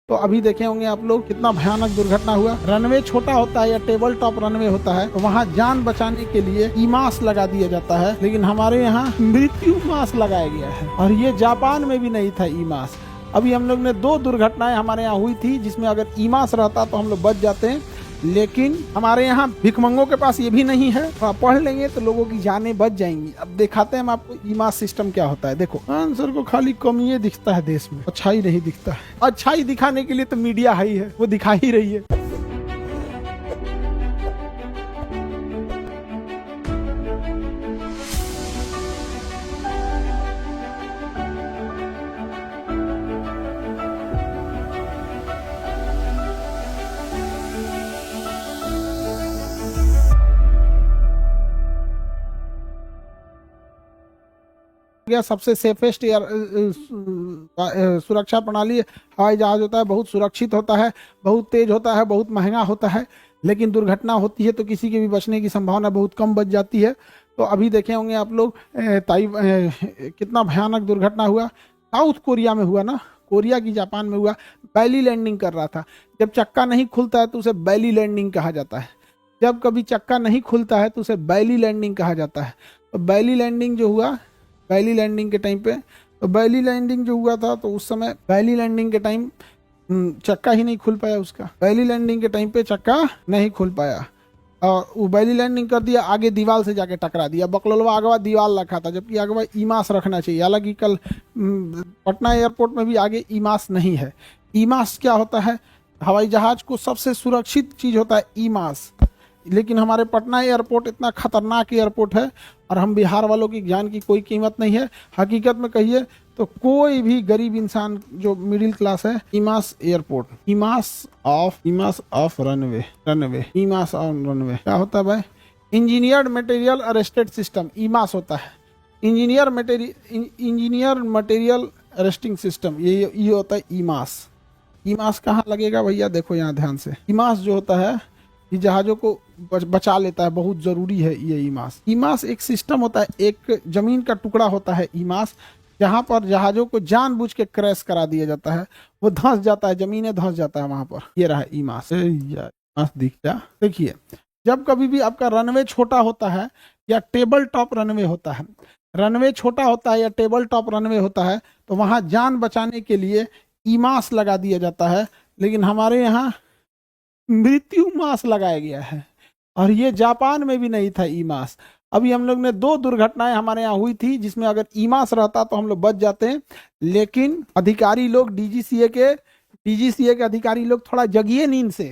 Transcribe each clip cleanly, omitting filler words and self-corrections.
तो अभी देखे होंगे आप लोग कितना भयानक दुर्घटना हुआ। रनवे छोटा होता है या टेबल टॉप रनवे होता है तो वहाँ जान बचाने के लिए ईमास लगा दिया जाता है, लेकिन हमारे यहाँ मृत्यु मास लगाया गया है। और ये जापान में भी नहीं था ईमास। अभी हम लोग ने 2 दुर्घटनाएं हमारे यहाँ हुई थी जिसमें अगर ईमास रहता तो हम लोग बच जाते हैं, लेकिन हमारे यहाँ भिखमंगों के पास ये भी नहीं है। तो आप पढ़ लेंगे तो लोगों की जानें बच जाएंगी। अब दिखाते हैं हम आपको ईमास सिस्टम क्या होता है। देखो, आंसर को खाली कमी दिखता है देश में, अच्छाई नहीं दिखता है। अच्छाई दिखाने के लिए तो मीडिया है ही है, वो दिखा ही रही है। सबसे सेफेस्ट एयर सुरक्षा प्रणाली हवाई जहाज होता है। बहुत सुरक्षित होता है, बहुत तेज होता है, बहुत महंगा होता है, लेकिन दुर्घटना होती है तो किसी के भी बचने की संभावना बहुत कम बच जाती है। तो अभी देखे होंगे आप लोग कितना भयानक दुर्घटना हुआ। साउथ कोरिया में हुआ ना, कोरिया की जापान में हुआ। बैली लैंडिंग कर रहा था। जब चक्का नहीं खुलता है तो उसे बैली लैंडिंग कहा जाता है। जब कभी चक्का नहीं खुलता है तो उसे बैली लैंडिंग कहा जाता है। तो बैली लैंडिंग जो हुआ, बैली लैंडिंग के टाइम पे, तो बैली लैंडिंग जो हुआ था तो उस समय बैली लैंडिंग के टाइम चक्का ही नहीं खुल पाया उसका। बैली लैंडिंग के टाइम पे चक्का नहीं खुल पाया और वो बैली लैंडिंग कर दिया, आगे दीवार से जाके टकरा दिया। बकलोलवा अगवा दीवार रखा था, जबकि अगवा ईमास रखना चाहिए। हालांकि कल पटना एयरपोर्ट में भी आगे ईमास नहीं है। ईमास क्या होता है? हवाई जहाज को सबसे सुरक्षित चीज होता है ईमास। लेकिन हमारे पटना एयरपोर्ट इतना खतरनाक एयरपोर्ट है और हम बिहार वालों की जान की कोई कीमत नहीं है। हकीकत में कहिए तो कोई भी गरीब इंसान जो मिडिल क्लास है, EMAS airport, EMAS of runway EMAS of runway क्या होता है भाई? Engineered material arrested system, EMAS होता है। इंजीनियर मटेरियल अरेस्टिंग सिस्टम, ये होता है ईमास। ईमास कहाँ लगेगा भैया? देखो यहाँ ध्यान से। ईमास जो होता है ये जहाजों को बचा लेता है, बहुत जरूरी है ये ईमास। ईमास एक सिस्टम होता है, एक जमीन का टुकड़ा होता है ईमास, जहां पर जहाजों को जानबूझ के क्रैश करा दिया जाता है। वो धंस जाता है, जमीने धंस जाता है वहां पर। ये रहा ईमास। ईमास दिखता, देखिए जब कभी भी आपका रनवे छोटा होता है या टेबल टॉप रनवे होता है, रनवे छोटा होता है या टेबल टॉप रनवे होता है तो वहां जान बचाने के लिए ईमास लगा दिया जाता है, लेकिन हमारे यहाँ मृत्यु मास लगाया गया है। और ये जापान में भी नहीं था ईमास। अभी हम लोग ने 2 दुर्घटनाएं हमारे यहाँ हुई थी जिसमें अगर ईमास रहता तो हम लोग बच जाते हैं, लेकिन अधिकारी लोग डीजीसीए के अधिकारी लोग थोड़ा जगिए नींद से।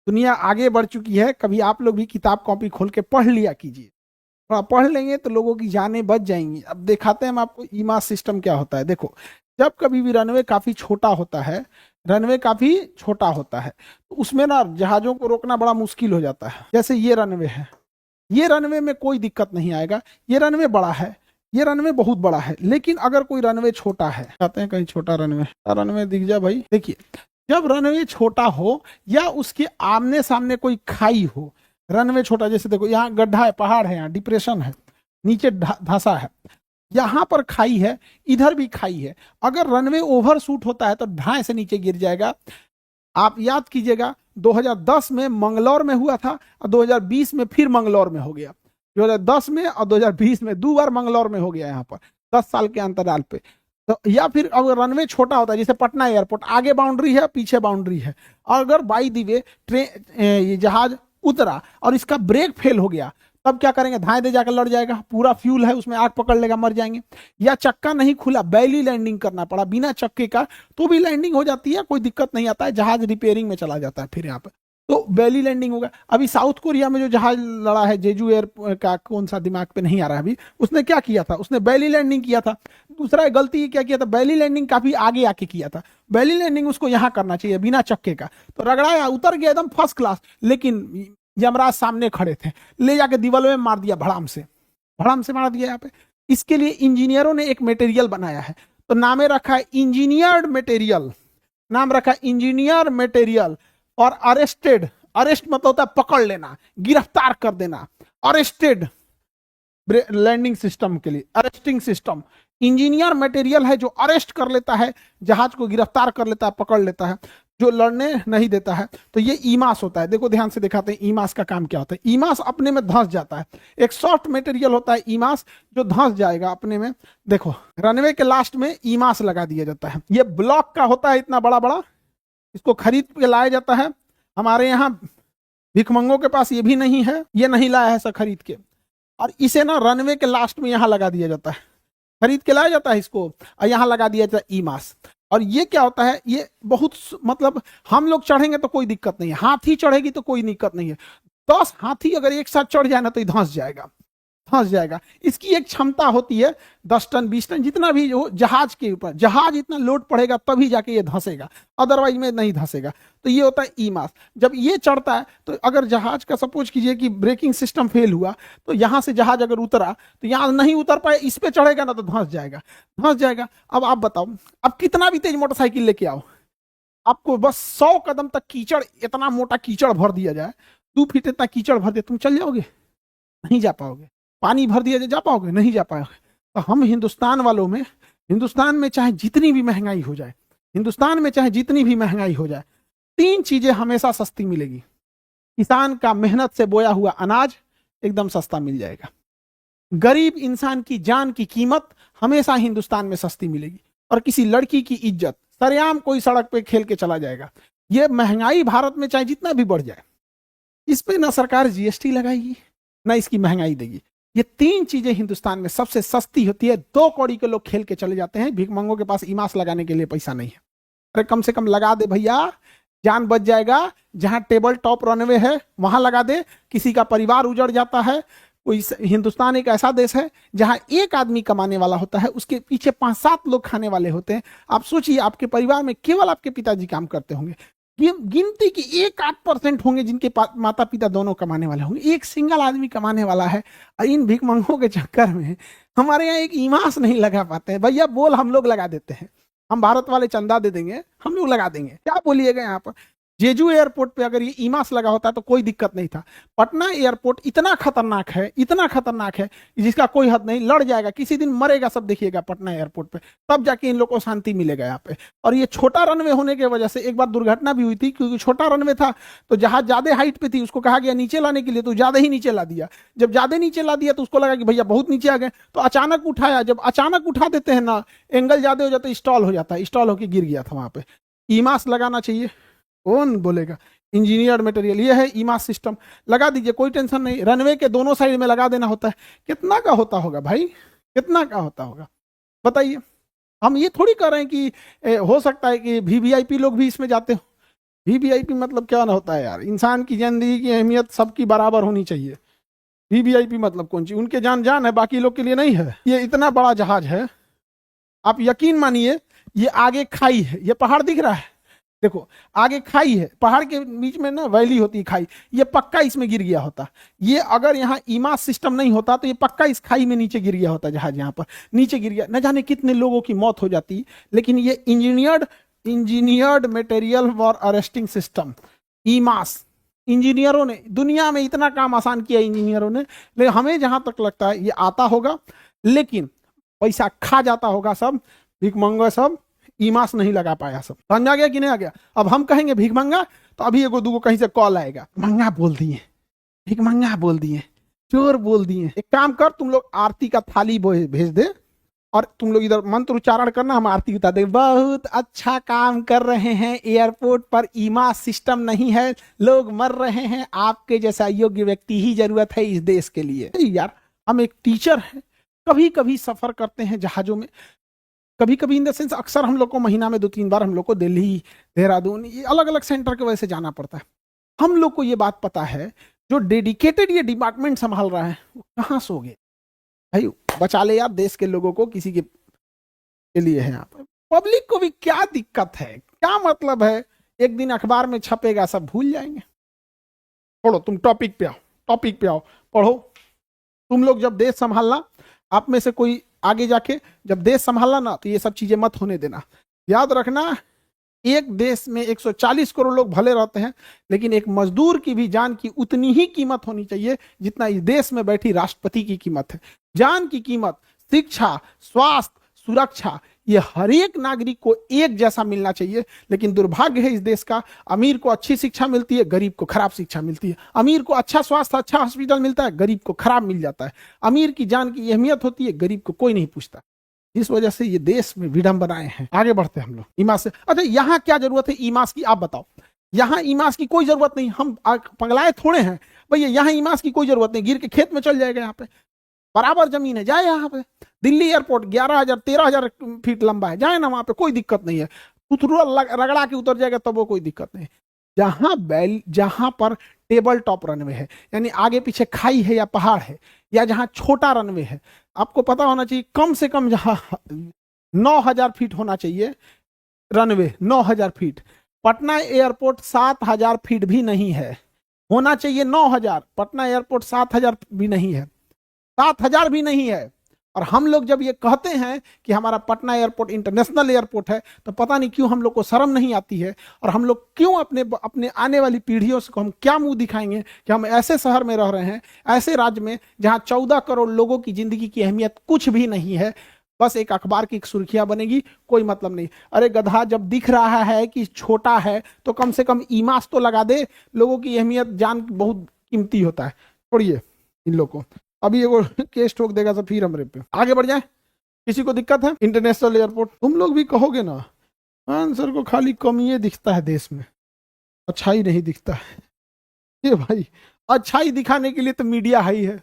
दुनिया आगे बढ़ चुकी है, कभी आप लोग भी किताब कॉपी खोल के पढ़ लिया कीजिए। थोड़ा पढ़ लेंगे तो लोगों की जानें बच जाएंगी। अब दिखाते हैं हम आपको ईमास सिस्टम क्या होता है। देखो, जब कभी भी रनवे काफी छोटा होता है, रनवे काफी छोटा होता है तो उसमें ना जहाजों को रोकना बड़ा मुश्किल हो जाता है। जैसे ये रनवे है, ये रनवे में कोई दिक्कत नहीं आएगा। ये रनवे बड़ा है, ये रनवे बहुत बड़ा है। लेकिन अगर कोई रनवे छोटा है, कहते हैं कहीं छोटा रनवे दिख जा भाई। देखिए, जब रनवे छोटा हो या उसके आमने सामने कोई खाई हो, रनवे छोटा, जैसे देखो यहाँ गड्ढा है, पहाड़ है, यहाँ डिप्रेशन है, नीचे धंसा है, यहाँ पर खाई है, इधर भी खाई है। अगर रनवे ओवर शूट होता है तो ढाई से नीचे गिर जाएगा। आप याद कीजिएगा 2010 में मंगलौर में हुआ था और 2020 में फिर मंगलौर में हो गया। 2010 में और 2020 में 2 बार मंगलौर में हो गया यहाँ पर 10 साल के अंतराल पे। तो या फिर अगर रनवे छोटा होता है, जैसे पटना एयरपोर्ट, आगे बाउंड्री है, पीछे बाउंड्री है, अगर बाई दी वे ट्रेन जहाज उतरा और इसका ब्रेक फेल हो गया, तब क्या करेंगे? धाए दे जाकर लड़ जाएगा, पूरा फ्यूल है उसमें, आग पकड़ लेगा, मर जाएंगे। या चक्का नहीं खुला, बैली लैंडिंग करना पड़ा बिना चक्के का, तो भी लैंडिंग हो जाती है, कोई दिक्कत नहीं आता है, जहाज रिपेयरिंग में चला जाता है फिर यहाँ पे, तो बैली लैंडिंग होगा। अभी साउथ कोरिया में जो जहाज लड़ा है, जेजू एयर का, कौन सा दिमाग पे नहीं आ रहा अभी, उसने क्या किया था? उसने बैली लैंडिंग किया था। दूसरा गलती क्या किया था? बैली लैंडिंग काफी आगे आके किया था। बैली लैंडिंग उसको यहाँ करना चाहिए बिना चक्के का, तो रगड़ाया, उतर गया एकदम फर्स्ट क्लास। लेकिन यमराज सामने खड़े थे, ले जाके दीवार में मार दिया, भड़ाम से मार दिया यहाँ पे। इसके लिए इंजीनियरों ने एक मटेरियल बनाया है, तो नामे रखा है इंजीनियर्ड मटेरियल, नाम रखा इंजीनियर मटेरियल। और अरेस्टेड, अरेस्ट मतलब होता है पकड़ लेना, गिरफ्तार कर देना। अरेस्टेड लैंडिंग सिस्टम के लिए अरेस्टिंग सिस्टम, इंजीनियर मटेरियल है जो अरेस्ट कर लेता है, जहाज को गिरफ्तार कर लेता है, पकड़ लेता है। जो लड़ने नहीं देता है। तो ये ईमास होता है। देखो ध्यान से दिखाते हैं ईमास का काम क्या होता है। ईमास अपने में धंस जाता है। एक सॉफ्ट मटेरियल होता है ईमास, जो धंस जाएगा अपने में। देखो रनवे के लास्ट में ईमास लगा दिया जाता है। ये ब्लॉक का होता है इतना बड़ा बड़ा, इसको खरीद के लाया जाता है। हमारे यहाँ भिखमंगों के पास ये भी नहीं है, ये नहीं लाया है सब खरीद के, और इसे ना रनवे के लास्ट में यहाँ लगा दिया जाता है। खरीद के लाया जाता है इसको और यहाँ लगा दिया जाता है ईमास। और ये क्या होता है, ये बहुत मतलब हम लोग चढ़ेंगे तो कोई दिक्कत नहीं है, हाथी चढ़ेगी तो कोई दिक्कत नहीं है। 10 हाथी अगर एक साथ चढ़ जाए ना तो ये धंस जाएगा, धंस जाएगा। इसकी एक क्षमता होती है 10 टन 20 टन, जितना भी हो जहाज के ऊपर, जहाज इतना लोड पड़ेगा तभी जाके ये धंसेगा, अदरवाइज में नहीं धंसेगा। तो ये होता है ईमास। जब ये चढ़ता है तो अगर जहाज का सपोज कीजिए कि ब्रेकिंग सिस्टम फेल हुआ, तो यहां से जहाज अगर उतरा तो यहां नहीं उतर पाए, इस पे चढ़ेगा ना तो धंस जाएगा, धंस जाएगा। अब आप बताओ, अब कितना भी तेज मोटरसाइकिल लेके आओ, आपको बस 100 कदम तक कीचड़, इतना मोटा कीचड़ भर दिया जाए, 2 फीट इतना कीचड़ भर दे, तुम चल जाओगे? नहीं जा पाओगे। पानी भर दिया जाए, जा पाओगे? नहीं जा पाओगे। तो हम हिंदुस्तान वालों में, हिंदुस्तान में चाहे जितनी भी महंगाई हो जाए, हिंदुस्तान में चाहे जितनी भी महंगाई हो जाए, 3 चीजें हमेशा सस्ती मिलेगी। किसान का मेहनत से बोया हुआ अनाज एकदम सस्ता मिल जाएगा। गरीब इंसान की जान की कीमत हमेशा हिंदुस्तान में सस्ती मिलेगी। और किसी लड़की की इज्जत, सरेआम कोई सड़क पे खेल के चला जाएगा। ये महंगाई भारत में चाहे जितना भी बढ़ जाए, इस पे ना सरकार जीएसटी लगाएगी ना इसकी महंगाई देगी। ये 3 चीजें हिंदुस्तान में सबसे सस्ती होती है। 2 कौड़ी के लोग खेल के चले जाते हैं, भिखमंगों के पास ईमास लगाने के लिए पैसा नहीं है। अरे कम से कम लगा दे भैया, जान बच जाएगा। जहां टेबल टॉप रनवे है वहां लगा दे, किसी का परिवार उजड़ जाता है। कोई, हिंदुस्तान एक ऐसा देश है जहां एक आदमी कमाने वाला होता है, उसके पीछे 5-7 लोग खाने वाले होते हैं। आप सोचिए, आपके परिवार में केवल आपके पिताजी काम करते होंगे, गिनती की 1-8% होंगे जिनके माता पिता दोनों कमाने वाले होंगे, एक सिंगल आदमी कमाने वाला है। और इन भिखमंगों के चक्कर में हमारे यहाँ एक ईमास नहीं लगा पाते हैं। भैया बोल, हम लोग लगा देते हैं, हम भारत वाले चंदा दे देंगे, हम लोग लगा देंगे। क्या बोलिएगा, यहाँ पर जेजू एयरपोर्ट पे अगर ये ईमास लगा होता तो कोई दिक्कत नहीं था। पटना एयरपोर्ट इतना खतरनाक है, इतना खतरनाक है जिसका कोई हद नहीं। लड़ जाएगा, किसी दिन मरेगा सब, देखिएगा पटना एयरपोर्ट पे, तब जाके इन लोगों को शांति मिलेगा यहाँ पे। और ये छोटा रनवे होने की वजह से एक बार दुर्घटना भी हुई थी, क्योंकि छोटा रनवे था तो जहाज ज्यादा हाइट पे थी, उसको कहा गया नीचे लाने के लिए, तो ज्यादा ही नीचे ला दिया। जब ज्यादा नीचे ला दिया तो उसको लगा कि भैया बहुत नीचे आ गए, तो अचानक उठाया। जब अचानक उठा देते हैं ना, एंगल ज्यादा हो जाता है, स्टॉल हो जाता है, स्टॉल होकर गिर गया था वहां पे। ईमास लगाना चाहिए, कौन बोलेगा? इंजीनियर्ड मटेरियल ये है, ईमास सिस्टम लगा दीजिए, कोई टेंशन नहीं। रनवे के दोनों साइड में लगा देना होता है। कितना का होता होगा भाई, कितना का होता होगा बताइए। हम ये थोड़ी कर रहे हैं कि हो सकता है कि वीवीआईपी लोग भी इसमें जाते हो। वीवीआईपी मतलब क्या ना होता है यार, इंसान की जिंदगी की अहमियत सबकी बराबर होनी चाहिए। वीवीआईपी मतलब कौन सी? उनके जान जान है, बाकी लोग के लिए नहीं है। ये इतना बड़ा जहाज है, आप यकीन मानिए, ये आगे खाई है, ये पहाड़ दिख रहा है, देखो आगे खाई है, पहाड़ के बीच में ना वैली होती है, खाई। ये पक्का इसमें गिर गया होता। ये अगर यहाँ ईमास सिस्टम नहीं होता तो ये पक्का इस खाई में नीचे गिर गया होता। जहाज यहाँ पर नीचे गिर गया, न जाने कितने लोगों की मौत हो जाती। लेकिन ये engineered material for arresting system, EMAS, इंजीनियरों ने दुनिया में इतना काम आसान किया इंजीनियरों ने। लेकिन हमें जहां तक लगता है ये आता होगा, लेकिन पैसा खा जाता होगा सब, भिखमंगा सब, ईमास नहीं लगा पाया सब। समझ आ गया कि नहीं आ गया? अब हम कहेंगे भिखमंगा तो अभी एगो दूगो कहीं से कॉल आएगा, मंगा बोल दिए, भिखमंगा बोल दिए, चोर बोल दिए। एक काम कर, तुम लोग आरती का थाली भेज दे और तुम लोग इधर मंत्र उच्चारण करना, हम आरती बता देंगे। बहुत अच्छा काम कर रहे हैं, एयरपोर्ट पर ईमास सिस्टम नहीं है, लोग मर रहे हैं, आपके जैसा योग्य व्यक्ति ही जरूरत है इस देश के लिए। यार हम एक टीचर हैं, कभी कभी सफर करते हैं जहाजों में, कभी कभी इन द सेंस अक्सर हम लोग को महीना में 2-3 बार हम लोग को दिल्ली, देहरादून, ये अलग अलग सेंटर की वजह से जाना पड़ता है। हम लोग को ये बात पता है, जो डेडिकेटेड ये डिपार्टमेंट संभाल रहा है वो कहाँ सो गए भाई? बचा ले यार देश के लोगों को, किसी के लिए है यहाँ पर। पब्लिक को भी क्या दिक्कत है, क्या मतलब है? एक दिन अखबार में छपेगा, सब भूल जाएंगे। छोड़ो, तुम टॉपिक पे आओ, टॉपिक पे आओ, पढ़ो। तुम लोग जब देश संभालना, आप में से कोई आगे जाके जब देश संभालना ना, तो ये सब चीजें मत होने देना। याद रखना, एक देश में 140 करोड़ लोग भले रहते हैं, लेकिन एक मजदूर की भी जान की उतनी ही कीमत होनी चाहिए जितना इस देश में बैठी राष्ट्रपति की कीमत है। जान की कीमत, शिक्षा, स्वास्थ्य, सुरक्षा, ये हर एक नागरिक को एक जैसा मिलना चाहिए। लेकिन दुर्भाग्य है इस देश का, अमीर को अच्छी शिक्षा मिलती है, गरीब को खराब शिक्षा मिलती है। अमीर को अच्छा स्वास्थ्य, अच्छा हॉस्पिटल मिलता है, गरीब को खराब मिल जाता है। अमीर की जान की अहमियत होती है, गरीब को कोई नहीं पूछता। इस वजह से ये देश में विडंबनाएं हैं। आगे बढ़ते हैं हम लोग ईमास से। अच्छा, यहाँ क्या जरूरत है ईमास की, आप बताओ। यहाँ ईमास की कोई जरूरत नहीं, हम पगलाए थोड़े हैं भैया। यहाँ ईमास की कोई जरूरत नहीं, गिर के खेत में चल जाएगा। यहाँ पे बराबर जमीन है, जाए यहाँ पे। दिल्ली एयरपोर्ट 11,000 13,000 फीट लंबा है, जाए ना वहां पे, कोई दिक्कत नहीं है। रगड़ा के उतर जाएगा तब वो कोई दिक्कत नहीं। जहां पर टेबल टॉप रनवे है, यानी आगे पीछे खाई है या पहाड़ है, या जहां छोटा रनवे है, आपको पता होना चाहिए कम से कम जहां 9,000 फीट होना चाहिए runway, 9,000 feet. Patna airport 7,000 feet भी नहीं है, होना चाहिए 9,000। पटना एयरपोर्ट 7,000 भी नहीं है, 7,000 भी नहीं है। और हम लोग जब ये कहते हैं कि हमारा पटना एयरपोर्ट इंटरनेशनल एयरपोर्ट है, तो पता नहीं क्यों हम लोग को शर्म नहीं आती है। और हम लोग क्यों अपने आने वाली पीढ़ियों से हम क्या मुंह दिखाएंगे कि हम ऐसे शहर में रह रहे हैं, ऐसे राज्य में जहां 14 करोड़ लोगों की जिंदगी की अहमियत कुछ भी नहीं है, बस एक अखबार की सुर्खियां बनेगी, कोई मतलब नहीं। अरे गधा, जब दिख रहा है कि छोटा है तो कम से कम ईमास तो लगा दे। लोगों की अहमियत जान बहुत कीमती होता है। छोड़िए इन लोगों को, अभी ये केस ठोक देगा तो फिर हमरे पे। आगे बढ़ जाए, किसी को दिक्कत है? इंटरनेशनल एयरपोर्ट, तुम लोग भी कहोगे ना, आंसर को खाली कमियां दिखता है देश में, अच्छाई नहीं दिखता है। ये भाई, अच्छाई दिखाने के लिए तो मीडिया ही है,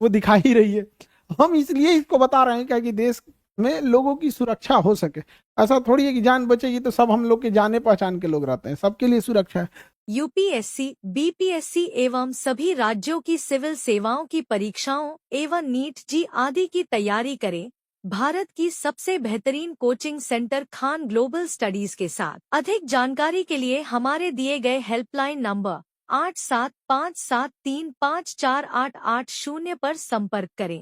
वो दिखा ही रही है। हम इसलिए इसको बता रहे हैं क्या कि देश में लोगों की सुरक्षा हो सके। ऐसा थोड़ी है कि जान बचेगी तो सब हम लोग के जाने पहचान के लोग रहते हैं, सबके लिए सुरक्षा है। यूपीएससी, बीपीएससी एवं सभी राज्यों की सिविल सेवाओं की परीक्षाओं एवं नीट जी आदि की तैयारी करें भारत की सबसे बेहतरीन coaching centre Khan global studies के साथ। अधिक जानकारी के लिए हमारे दिए गए हेल्पलाइन नंबर 8757354880 पर संपर्क करें।